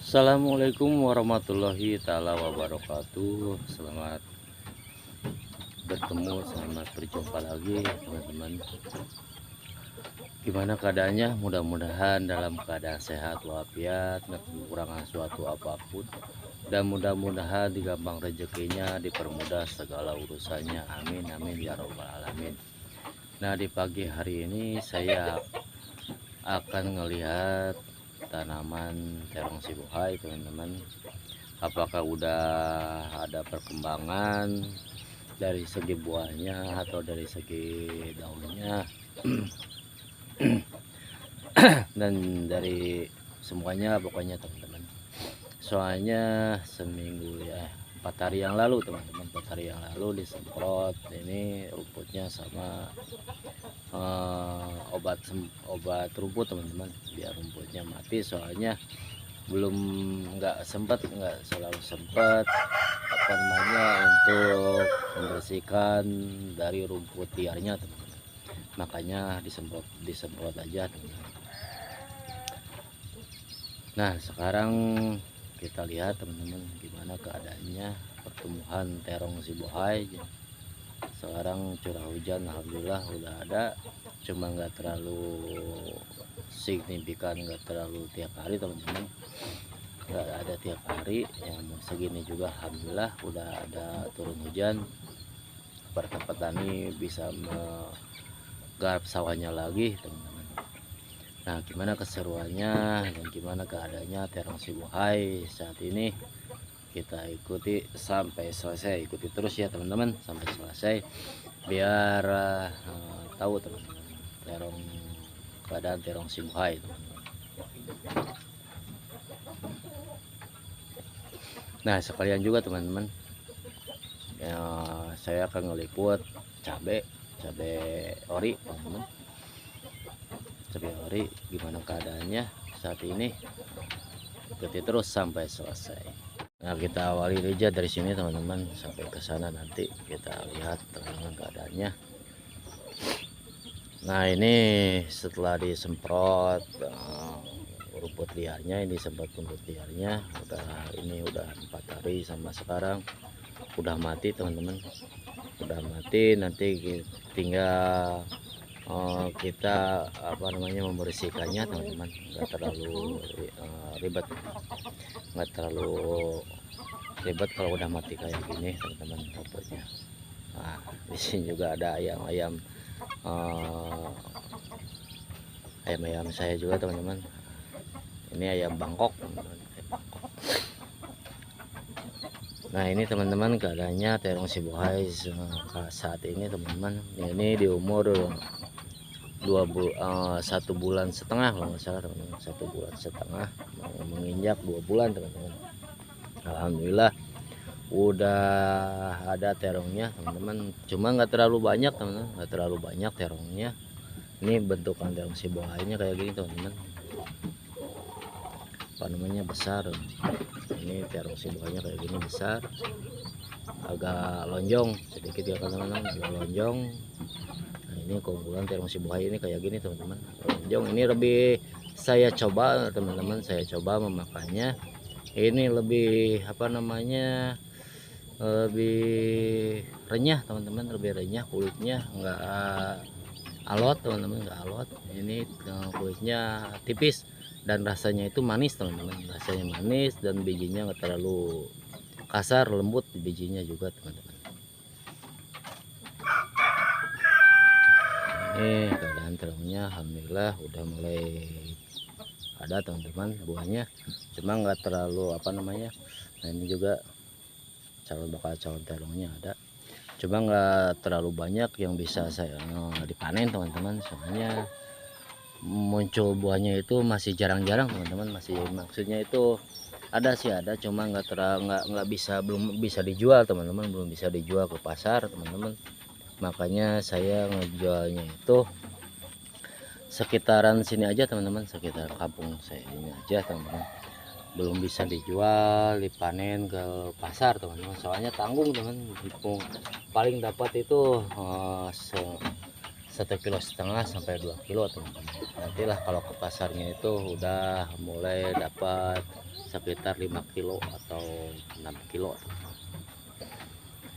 Assalamualaikum warahmatullahi taala wabarakatuh. Selamat bertemu, selamat berjumpa lagi teman-teman. Gimana keadaannya? Mudah-mudahan dalam keadaan sehat walafiat, nggak kekurangan suatu apapun, dan mudah-mudahan digampang rezekinya, dipermudah segala urusannya. Amin amin ya robbal alamin. Nah, di pagi hari ini saya akan ngelihat tanaman terong sibuhai teman-teman. Apakah udah ada perkembangan dari segi buahnya atau dari segi daunnya dan dari semuanya pokoknya teman-teman. Soalnya seminggu ya 4 hari yang lalu teman-teman, 4 hari yang lalu disemprot ini rumputnya sama obat rumput teman-teman, biar rumputnya mati. Soalnya belum nggak selalu sempat apa namanya untuk membersihkan dari rumput liarnya teman-teman, makanya disemprot aja teman-teman. Nah, sekarang kita lihat teman-teman gimana keadaannya pertumbuhan terong sibuhai. Sekarang curah hujan alhamdulillah udah ada, cuma nggak terlalu signifikan, nggak terlalu tiap hari teman-teman, nggak ada tiap hari yang segini juga alhamdulillah udah ada turun hujan. Para petani bisa menggarap sawahnya lagi teman-teman. Nah, gimana keseruannya dan gimana keadaannya terong sibuhai saat ini, kita ikuti sampai selesai. Ikuti terus ya teman-teman sampai selesai biar tahu teman-teman keadaan terong sibuhai teman-teman. Nah, sekalian juga teman-teman ya, saya akan ngeliput cabai ori teman-teman. Cabai ori gimana keadaannya saat ini, ikuti terus sampai selesai. Nah, kita awali aja dari sini teman-teman sampai ke sana, nanti kita lihat teman-teman keadaannya. Nah, ini setelah disemprot rumput liarnya, ini semprot rumput liarnya udah 4 hari sama sekarang udah mati teman-teman, udah mati. Nanti tinggal kita apa namanya membersihkannya teman-teman, nggak terlalu ribet, nggak terlalu ribet kalau udah mati kayak gini teman-teman rumputnya. Nah, di sini juga ada ayam-ayam saya juga teman-teman. Ini ayam Bangkok teman-teman. Nah, ini teman-teman keadaannya terong sibuhai saat ini teman-teman. Ini di umur 1 bulan setengah kalau nggak salah teman-teman, 1 bulan setengah menginjak 2 bulan teman-teman. Alhamdulillah udah ada terongnya teman-teman, cuma nggak terlalu banyak teman-teman, nggak terlalu banyak terongnya. Ini bentukan terong sibuhainya kayak gini teman-teman, apa namanya, besar. Ini terong sibuhainya kayak gini besar, agak lonjong sedikit ya teman-teman, agak lonjong. Nah, ini keunggulan terong sibuhai ini kayak gini teman-teman, lonjong. Ini lebih saya coba teman-teman, saya coba memakannya. Ini lebih apa namanya, lebih renyah teman-teman, lebih renyah kulitnya, enggak alot teman-teman, enggak alot. Ini kulitnya tipis dan rasanya itu manis teman-teman, rasanya manis dan bijinya enggak terlalu kasar, lembut bijinya juga teman-teman. Ini keadaan terongnya alhamdulillah udah mulai ada teman-teman buahnya, cuma nggak terlalu apa namanya. Nah, ini juga calon terongnya ada, cuma nggak terlalu banyak yang bisa saya dipanen teman-teman. Soalnya muncul buahnya itu masih jarang-jarang teman-teman, masih, maksudnya itu ada sih ada, cuma nggak bisa, belum bisa dijual teman-teman, belum bisa dijual ke pasar teman-teman. Makanya saya ngejualnya itu sekitaran sini aja teman-teman, sekitar kampung saya ini aja teman-teman, belum bisa dijual dipanen ke pasar teman-teman. Soalnya tanggung teman, paling dapat itu 1,5 kilo sampai 2 kilo teman-teman. Nantilah kalau ke pasarnya itu udah mulai dapat 1 sekitar 5 kilo atau 6 kilo.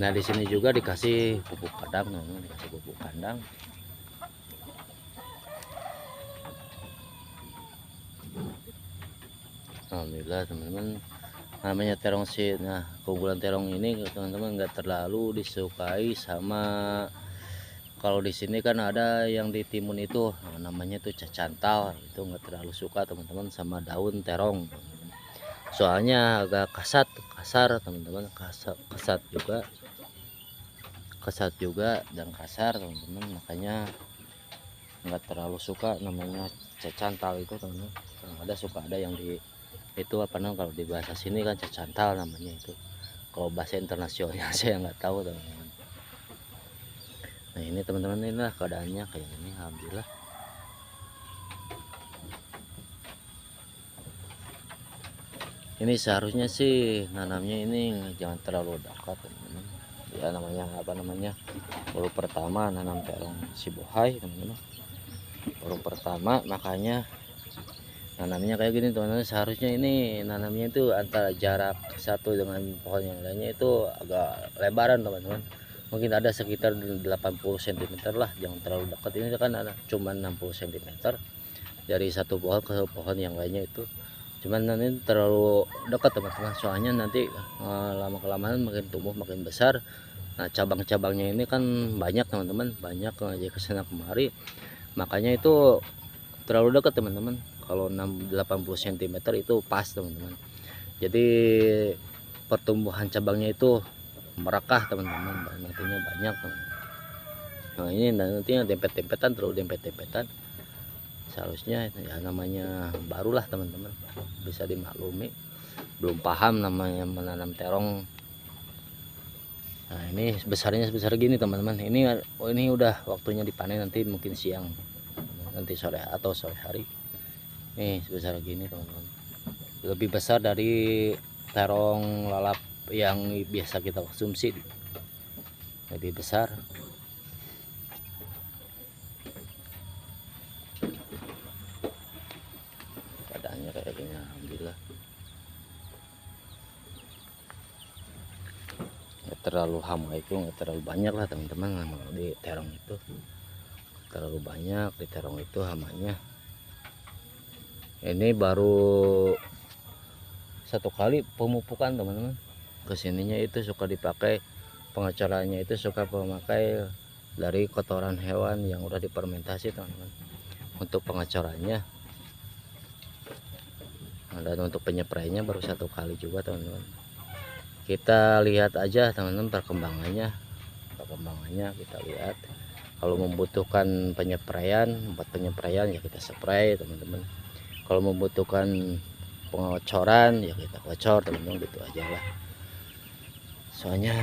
Nah di sini juga dikasih pupuk kandang, dikasih pupuk kandang. Alhamdulillah teman-teman, namanya terong sih. Nah keunggulan terong ini teman-teman nggak terlalu disukai sama, kalau di sini kan ada yang di timun itu namanya tuh cacantal, itu nggak terlalu suka teman-teman sama daun terong. Soalnya agak kasar teman-teman, kasar juga dan kasar teman-teman, makanya nggak terlalu suka namanya cacantal itu teman-teman. Ada yang di itu apa namanya, kalau di bahasa sini kan cacantal namanya itu, kalau bahasa internasionalnya saya nggak tahu teman-teman. Nah ini teman-teman, inilah keadaannya kayak ini. Alhamdulillah ini seharusnya sih nanamnya ini jangan terlalu dekat teman-teman ya, namanya apa namanya, baru pertama nanam terong sibohai teman-teman, baru pertama, makanya nanamnya kayak gini teman-teman. Seharusnya ini nanamnya itu antara jarak satu dengan pohon yang lainnya itu agak lebaran teman-teman, mungkin ada sekitar 80 cm lah, jangan terlalu dekat. Ini kan ada cuma 60 cm dari satu pohon ke pohon yang lainnya itu, cuman nanti terlalu dekat teman-teman, soalnya nanti lama kelamaan makin tumbuh makin besar. Nah cabang-cabangnya ini kan banyak teman-teman, banyak aja kesana kemari, makanya itu terlalu dekat teman-teman. Kalau 80 cm itu pas teman-teman, jadi pertumbuhan cabangnya itu merekah teman-teman, dan nantinya banyak teman-teman. Nah ini nantinya dempet-dempetan, terlalu dempet-dempetan. Seharusnya ya namanya barulah teman-teman, bisa dimaklumi, belum paham namanya menanam terong. Nah ini besarnya sebesar gini teman-teman. Ini udah waktunya dipanen, nanti mungkin siang, nanti sore atau sore hari. Nih sebesar gini teman-teman, lebih besar dari terong lalap yang biasa kita konsumsi, lebih besar. Keadaannya kayak gini. Alhamdulillah terlalu hama itu nggak terlalu banyak lah teman-teman, di terong itu terlalu banyak, di terong itu hamanya. Ini baru satu kali pemupukan teman-teman, kesininya itu suka dipakai pengecorannya, itu suka memakai dari kotoran hewan yang udah difermentasi teman-teman untuk pengecorannya, dan untuk penyepreinya baru satu kali juga teman-teman. Kita lihat aja teman-teman perkembangannya kita lihat. Kalau membutuhkan penyepraian, buat penyepraian ya kita spray teman-teman. Kalau membutuhkan pengocoran ya kita kocor teman-teman, gitu aja lah. Soalnya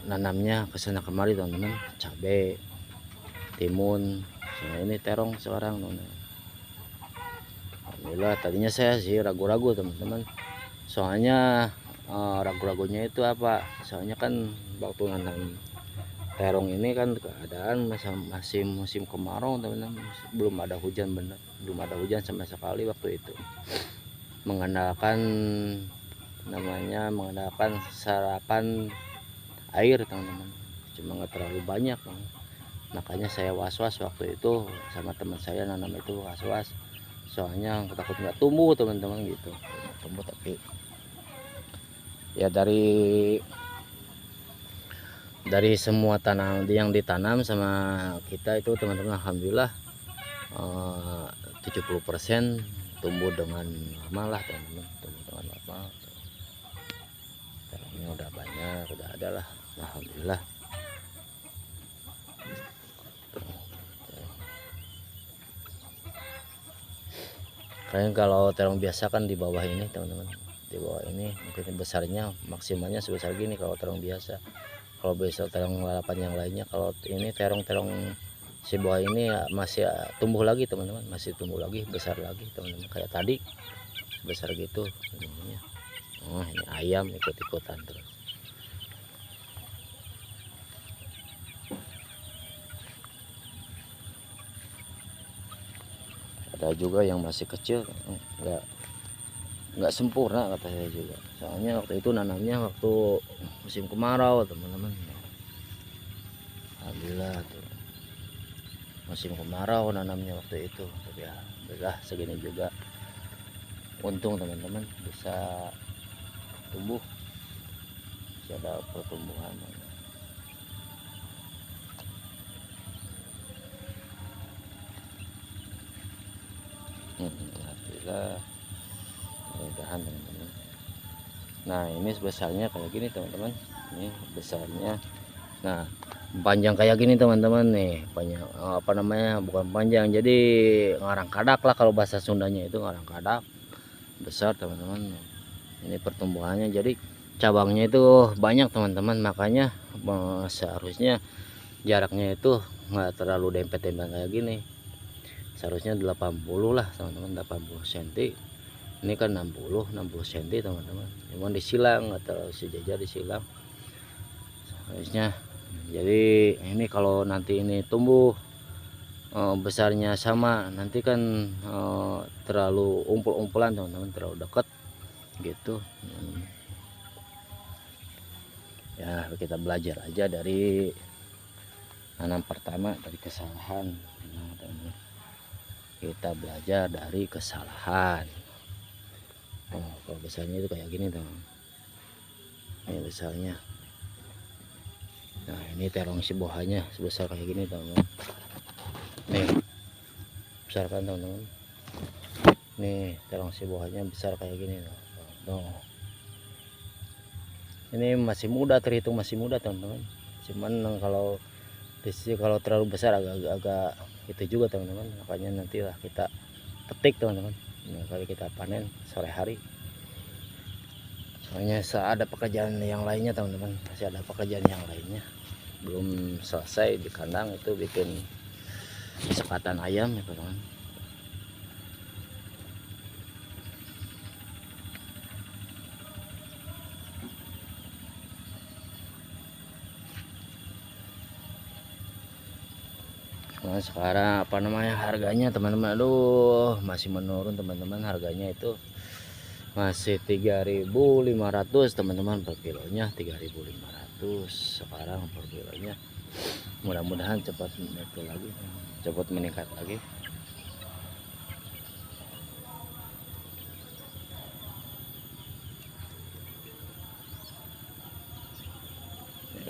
nanamnya kesana kemari teman-teman, cabai, timun, soalnya ini terong sekarang teman-teman. Alhamdulillah tadinya saya sih ragu-ragu teman-teman, soalnya ragu-ragunya itu apa, soalnya kan waktu nanam terong ini kan keadaan masih musim kemarau teman-teman, belum ada hujan, bener belum ada hujan sama sekali waktu itu. Mengandalkan sarapan air teman-teman, cuma nggak terlalu banyak bang. Makanya saya was-was waktu itu, sama teman saya nanam itu was-was, soalnya takut nggak tumbuh teman-teman gitu. Tumbuh tapi ya dari semua tanam yang ditanam sama kita itu teman-teman, alhamdulillah 70% tumbuh dengan normal lah teman-teman, tumbuh dengan normal. Terongnya udah banyak, udah ada lah, alhamdulillah. Kalian kalau terong biasa kan di bawah ini teman-teman, di bawah ini mungkin besarnya maksimalnya sebesar gini kalau terong biasa. Kalau besok terong lalapan yang lainnya, kalau ini terong si buah ini ya masih tumbuh lagi teman-teman, masih tumbuh lagi, besar lagi teman-teman, kayak tadi besar gitu teman-teman. Oh ini ayam ikut-ikutan terus. Ada juga yang masih kecil, enggak nggak sempurna kata saya juga. Soalnya waktu itu nanamnya waktu musim kemarau teman-teman. Alhamdulillah tuh musim kemarau nanamnya waktu itu, tapi ya alhamdulillah segini juga untung teman-teman, bisa tumbuh, bisa ada pertumbuhan. Alhamdulillah, mudah-mudahan teman-teman. Nah ini besarnya kayak gini teman-teman, ini besarnya. Nah panjang kayak gini teman-teman nih, panjang apa namanya, bukan panjang, jadi ngarang kadak lah kalau bahasa Sundanya, itu ngarang kadak besar teman-teman. Ini pertumbuhannya, jadi cabangnya itu banyak teman-teman, makanya seharusnya jaraknya itu nggak terlalu dempet-dempet kayak gini. Seharusnya 80 lah teman-teman, 80 cm. Ini kan 60 cm teman-teman, cuman disilang atau sejajar disilang harusnya. Jadi ini kalau nanti ini tumbuh besarnya sama, nanti kan terlalu umpul-umpulan teman-teman, terlalu dekat gitu. Ya kita belajar aja dari nanam pertama, dari kesalahan. Nah, teman-teman, kita belajar dari kesalahan. Kalau besarnya itu kayak gini teman, ini besarnya. Nah ini terong sibohanya sebesar kayak gini teman-teman, nih besar kan teman-teman. Nih terong sibohanya besar kayak gini tuh. Ini masih muda, terhitung masih muda teman-teman, cuman kalau di sini kalau terlalu besar agak itu juga teman-teman, makanya nantilah kita petik teman-teman. Nah, kali kita panen sore hari, soalnya ada pekerjaan yang lainnya teman-teman, masih ada pekerjaan yang lainnya belum selesai di kandang, itu bikin sekatan ayam ya teman-teman. Nah, sekarang apa namanya harganya teman-teman, aduh masih menurun teman-teman, harganya itu masih 3.500 teman-teman per kilonya, 3.500 sekarang per kilonya. Mudah-mudahan cepat itu lagi, cepat meningkat lagi.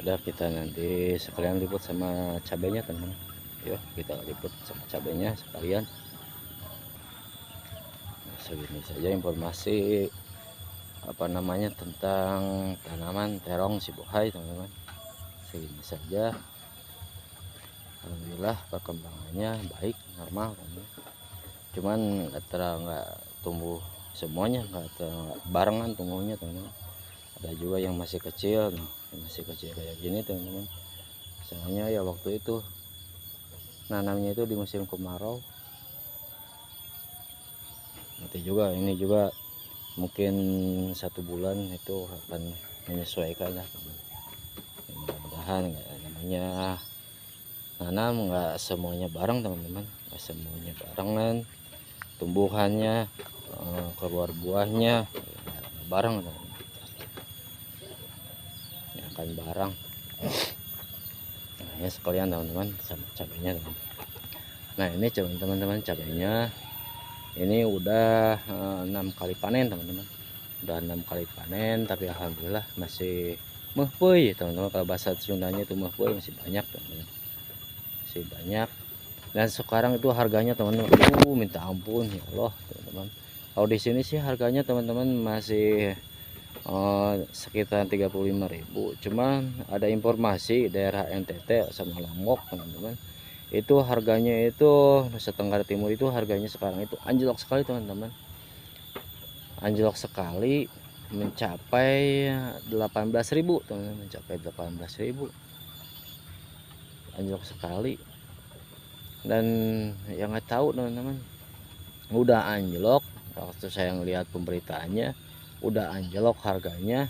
Udah kita nanti sekalian liput sama cabenya teman-teman. Yuk kita liput sama cabenya sekalian. Nah, segini saja informasi apa namanya tentang tanaman terong sibohai teman-teman, segini saja. Alhamdulillah perkembangannya baik, normal teman-teman. Cuman nggak tumbuh semuanya, nggak barengan tumbuhnya teman-teman. Ada juga yang masih kecil, masih kecil kayak gini teman-teman. Soalnya ya waktu itu nanamnya itu di musim kemarau. Nanti juga ini juga mungkin 1 bulan itu akan menyesuaikan lah teman-teman. Mudah-mudahan namanya nanam nggak semuanya bareng teman-teman, nggak semuanya barengan tumbuhannya, keluar buahnya bareng teman-teman. Ya, akan bareng. Nah, ya sekalian teman-teman sama cabenya teman. Nah ini teman-teman cabenya ini udah 6 kali panen teman-teman, udah 6 kali panen, tapi alhamdulillah masih mehpeuy teman-teman. Kalau bahasa Sundanya itu mehpeuy, masih banyak teman-teman, masih banyak. Dan sekarang itu harganya teman-teman, minta ampun ya Allah teman-teman. Kalau di sini sih harganya teman-teman masih sekitar 35.000. Cuman ada informasi daerah NTT sama Lombok teman-teman, itu harganya itu Nusa Tenggara Timur itu harganya sekarang itu anjlok sekali teman-teman, anjlok sekali, mencapai 18.000 teman-teman, mencapai 18.000, anjlok sekali. Dan yang nggak tahu teman-teman, udah anjlok waktu saya ngelihat pemberitaannya, udah anjlok harganya.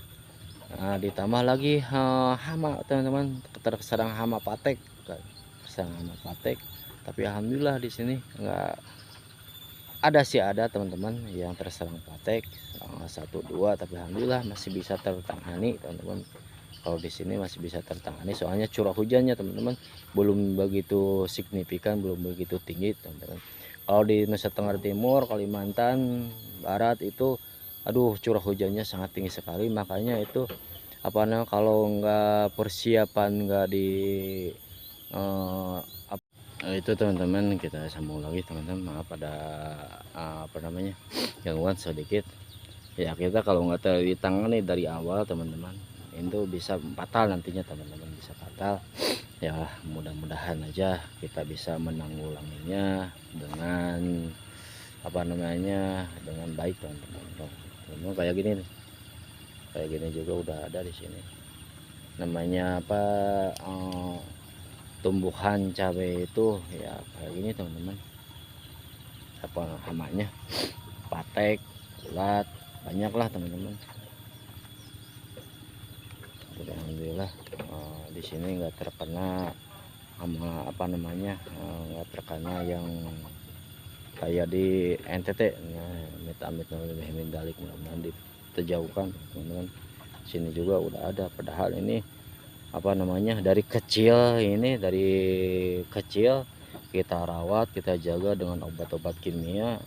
Nah, ditambah lagi hama teman-teman, terserang hama patek, terserang hama patek. Tapi alhamdulillah di sini ada sih, ada teman-teman yang terserang patek 1 2, tapi alhamdulillah masih bisa tertangani teman-teman. Kalau di sini masih bisa tertangani soalnya curah hujannya teman-teman belum begitu signifikan, belum begitu tinggi teman-teman. Kalau di Nusa Tenggara Timur, Kalimantan Barat itu aduh curah hujannya sangat tinggi sekali, makanya itu apa namanya, kalau nggak persiapan, nggak di itu teman-teman, kita sambung lagi teman-teman. Maaf ada apa namanya, gangguan sedikit ya. Kita kalau nggak ditangani dari awal teman-teman, itu bisa fatal nantinya teman-teman, bisa fatal ya. Mudah-mudahan aja kita bisa menanggulanginya dengan apa namanya, dengan baik teman-teman. Kayak gini nih, kayak gini juga udah ada di sini, namanya apa, tumbuhan cabai itu ya kayak gini teman-teman, apa hamanya, patek, ulat, banyak lah teman-teman. Alhamdulillah di sini nggak terkena sama apa namanya, nggak terkena yang kayak di NTT. Amit-amit dalik, mudah-mudahan dijauhkan teman-teman. Sini juga udah ada, padahal ini apa namanya, dari kecil, ini dari kecil kita rawat, kita jaga dengan obat-obat kimia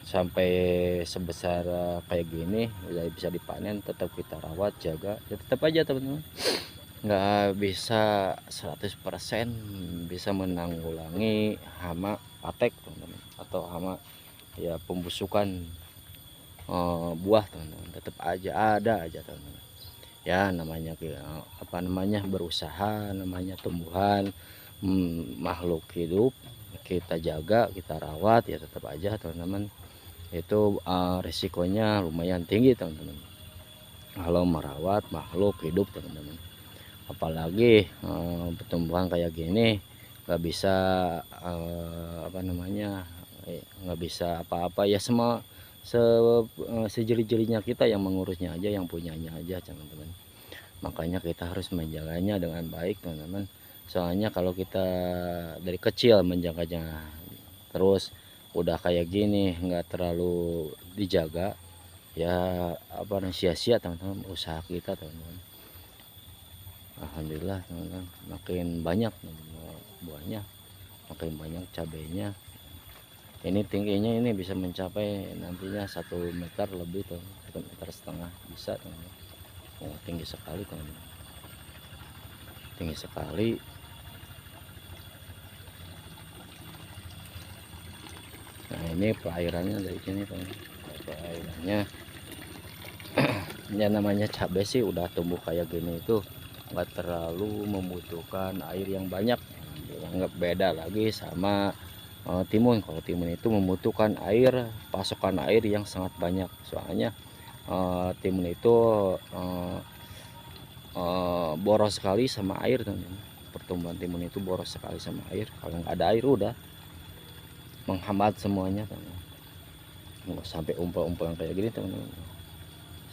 sampai sebesar kayak gini udah bisa dipanen. Tetap kita rawat, jaga ya, tetap aja teman-teman nggak bisa 100% bisa menanggulangi hama patek teman-teman, atau hama ya pembusukan buah teman-teman. Tetap aja ada aja teman-teman ya, namanya apa namanya, berusaha, namanya tumbuhan, makhluk hidup, kita jaga, kita rawat ya, tetap aja teman-teman itu resikonya lumayan tinggi teman-teman kalau merawat makhluk hidup teman-teman. Apalagi pertumbuhan kayak gini nggak bisa apa namanya, nggak bisa apa-apa ya, semua sejeli-jelinya kita yang mengurusnya aja, yang punyanya aja teman-teman. Makanya kita harus menjaganya dengan baik teman-teman. Soalnya kalau kita dari kecil menjaganya terus udah kayak gini nggak terlalu dijaga ya, apa sia-sia teman-teman usaha kita teman-teman. Alhamdulillah teman-teman makin banyak buahnya, makin banyak cabenya. Ini tingginya ini bisa mencapai nantinya 1 meter lebih tuh, 1,5 meter bisa teman-teman. Oh, tinggi sekali teman-teman, tinggi sekali. Nah ini perairannya dari sini teman-teman, perairannya ya namanya cabai sih udah tumbuh kayak gini itu nggak terlalu membutuhkan air yang banyak. Nggak beda lagi sama timun. Kalau timun itu membutuhkan air, pasokan air yang sangat banyak. Soalnya timun itu boros sekali sama air teman-teman. Pertumbuhan timun itu boros sekali sama air. Kalau nggak ada air udah menghambat semuanya teman-teman. Nggak sampai umpel-umpelan kayak gini teman-teman,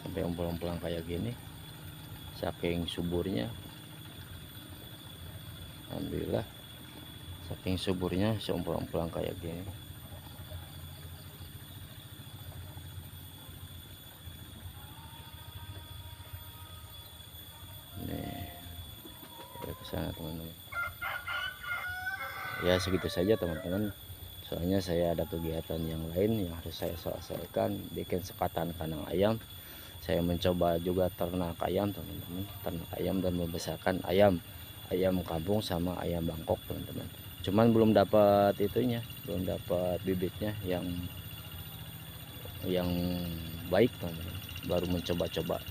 sampai umpel-umpelan kayak gini saking suburnya. Alhamdulillah saking suburnya seumpel-umpelan kayak gini. Nih ke sana teman-teman ya. Segitu saja teman-teman, soalnya saya ada kegiatan yang lain yang harus saya selesaikan, bikin sekatan kandang ayam. Saya mencoba juga ternak ayam teman-teman, ternak ayam dan membesarkan ayam kampung sama ayam Bangkok teman-teman. Cuman belum dapat itunya, belum dapat bibitnya yang baik teman-teman, baru mencoba-coba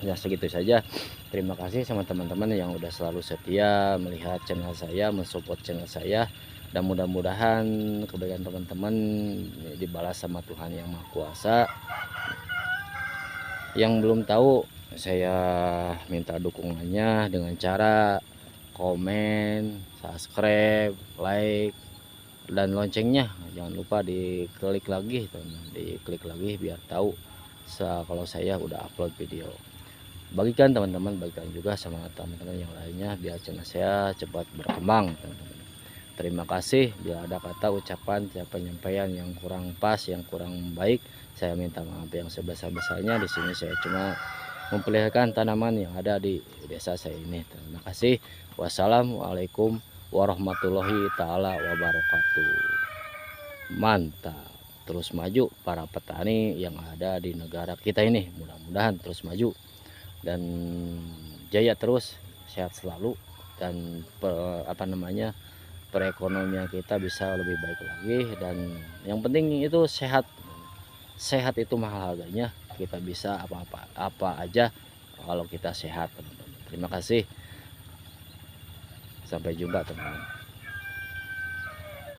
ya. Segitu saja, terima kasih sama teman-teman yang udah selalu setia melihat channel saya, mensupport channel saya, dan mudah-mudahan kebaikan teman-teman dibalas sama Tuhan yang Maha Kuasa. Yang belum tahu, saya minta dukungannya dengan cara komen, subscribe, like, dan loncengnya jangan lupa diklik lagi teman, diklik lagi biar tahu kalau saya udah upload video. Bagikan teman-teman, bagikan juga sama teman-teman yang lainnya biar channel saya cepat berkembang teman-teman. Terima kasih. Bila ada kata ucapan penyampaian yang kurang pas, yang kurang baik, saya minta maaf yang sebesar-besarnya. Di sini saya cuma mempeliharakan tanaman yang ada di desa saya ini. Terima kasih. Wassalamualaikum warahmatullahi taala wabarakatuh. Mantap. Terus maju para petani yang ada di negara kita ini, mudah-mudahan terus maju dan jaya terus, sehat selalu, dan perekonomian kita bisa lebih baik lagi. Dan yang penting itu sehat. Sehat itu mahal harganya. Kita bisa apa aja kalau kita sehat, teman-teman. Terima kasih, sampai jumpa teman-teman.